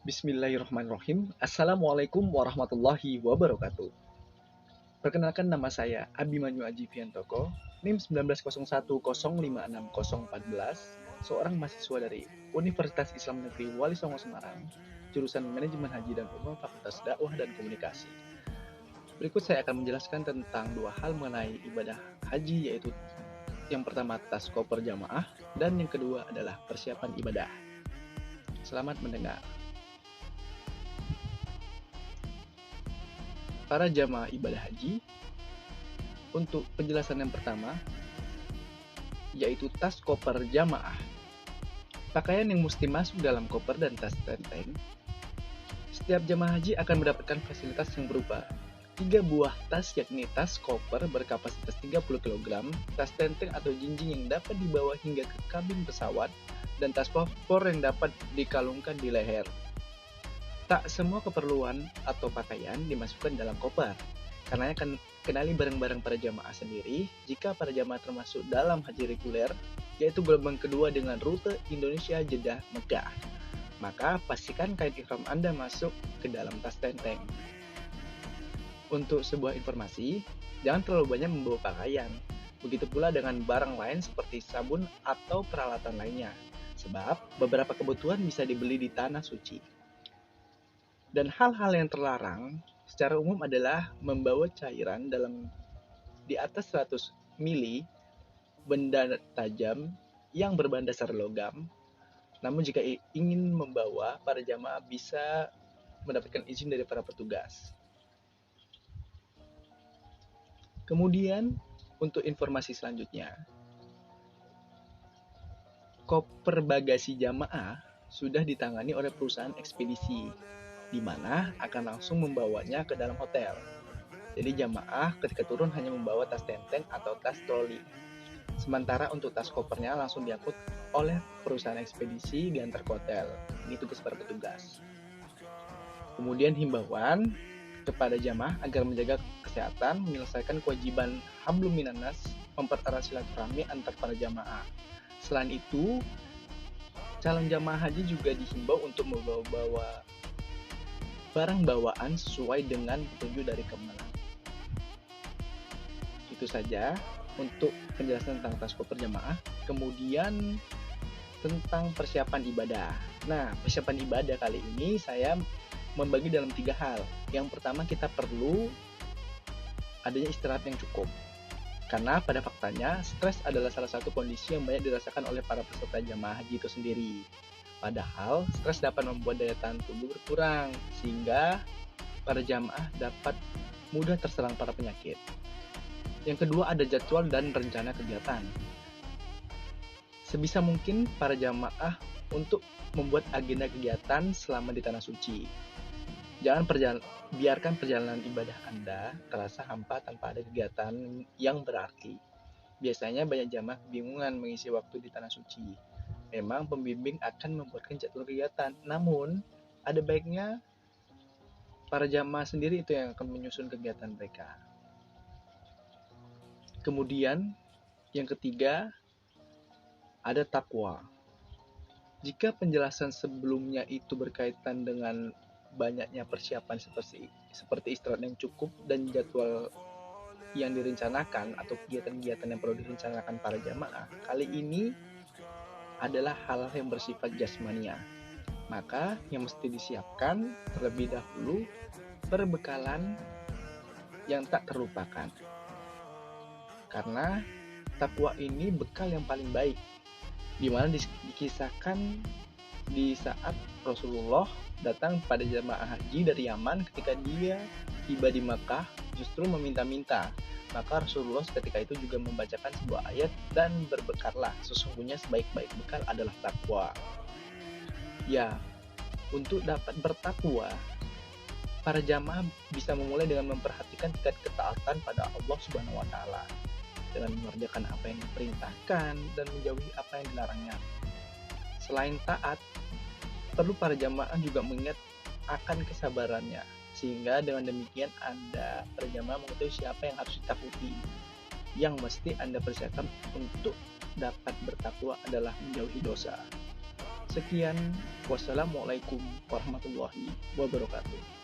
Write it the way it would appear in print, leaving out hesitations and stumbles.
Bismillahirrahmanirrahim. Assalamualaikum warahmatullahi wabarakatuh. Perkenalkan, nama saya Abimanyu Aji Fiantoko, NIM 1901056014, seorang mahasiswa dari Universitas Islam Negeri Wali Songo Semarang, jurusan Manajemen Haji dan Umroh Fakultas Dakwah dan Komunikasi. Berikut saya akan menjelaskan tentang dua hal mengenai ibadah haji, yaitu yang pertama tas koper jamaah dan yang kedua adalah persiapan ibadah. Selamat mendengar. Para jamaah ibadah haji, untuk penjelasan yang pertama, yaitu tas koper jamaah. Pakaian yang mesti masuk dalam koper dan tas tenteng. Setiap jamaah haji akan mendapatkan fasilitas yang berupa 3 buah tas, yakni tas koper berkapasitas 30 kg, tas tenteng atau jinjing yang dapat dibawa hingga ke kabin pesawat, dan tas paspor yang dapat dikalungkan di leher. Tak semua keperluan atau pakaian dimasukkan dalam koper, karena akan kenali barang-barang para jamaah sendiri jika para jamaah termasuk dalam haji reguler, yaitu gelombang kedua dengan rute Indonesia Jeddah Mekah. Maka pastikan kain ihram Anda masuk ke dalam tas tenteng. Untuk sebuah informasi, jangan terlalu banyak membawa pakaian. Begitu pula dengan barang lain seperti sabun atau peralatan lainnya, sebab beberapa kebutuhan bisa dibeli di tanah suci. Dan hal-hal yang terlarang secara umum adalah membawa cairan di atas 100 mili, benda tajam yang berbahan dasar logam. Namun jika ingin membawa, para jamaah bisa mendapatkan izin dari para petugas. Kemudian untuk informasi selanjutnya, koper bagasi jamaah sudah ditangani oleh perusahaan ekspedisi, di mana akan langsung membawanya ke dalam hotel. Jadi jamaah ketika turun hanya membawa tas tenteng atau tas troli. Sementara untuk tas kopernya langsung diangkut oleh perusahaan ekspedisi diantar ke hotel. Ini tugas para petugas. Kemudian himbauan kepada jamaah agar menjaga kesehatan, menyelesaikan kewajiban hablum minannas, mempererat silaturahmi antar para jamaah. Selain itu, calon jamaah haji juga dihimbau untuk membawa barang bawaan sesuai dengan petunjuk dari Kemenang. Itu saja untuk penjelasan tentang tas koper jamaah. Kemudian tentang persiapan ibadah. Nah, persiapan ibadah kali ini saya membagi dalam 3 hal. Yang pertama, kita perlu adanya istirahat yang cukup. Karena pada faktanya, stres adalah salah satu kondisi yang banyak dirasakan oleh para peserta jamaah haji itu sendiri. Padahal, stres dapat membuat daya tahan tubuh berkurang, sehingga para jamaah dapat mudah terserang para penyakit. Yang kedua, ada jadwal dan rencana kegiatan. Sebisa mungkin para jamaah untuk membuat agenda kegiatan selama di tanah suci. Jangan biarkan perjalanan ibadah Anda terasa hampa tanpa ada kegiatan yang berarti. Biasanya banyak jamaah kebingungan mengisi waktu di tanah suci. Memang pembimbing akan membuatkan jadwal kegiatan, namun ada baiknya para jamaah sendiri itu yang akan menyusun kegiatan mereka. Kemudian yang ketiga, ada takwa. Jika penjelasan sebelumnya itu berkaitan dengan banyaknya persiapan seperti istirahat yang cukup dan jadwal yang direncanakan atau kegiatan-kegiatan yang perlu direncanakan para jamaah, kali ini adalah hal-hal yang bersifat jasmania. Maka yang mesti disiapkan terlebih dahulu perbekalan yang tak terlupakan. Karena takwa ini bekal yang paling baik, di mana dikisahkan di saat Rasulullah datang pada jamaah haji dari Yaman ketika dia tiba di Makkah justru meminta-minta. Maka Rasulullah ketika itu juga membacakan sebuah ayat, dan berbekallah, sesungguhnya sebaik-baik bekal adalah takwa. Ya, untuk dapat bertakwa, para jamaah bisa memulai dengan memperhatikan tingkat ketaatan pada Allah Subhanahu wa taala, dengan mengerjakan apa yang diperintahkan dan menjauhi apa yang dilarangnya. Selain taat, perlu para jamaah juga mengingat akan kesabarannya, sehingga dengan demikian Anda para jamaah mengetahui siapa yang harus ditakuti. Yang mesti Anda persiapkan untuk dapat bertakwa adalah menjauhi dosa. Sekian, wassalamualaikum warahmatullahi wabarakatuh.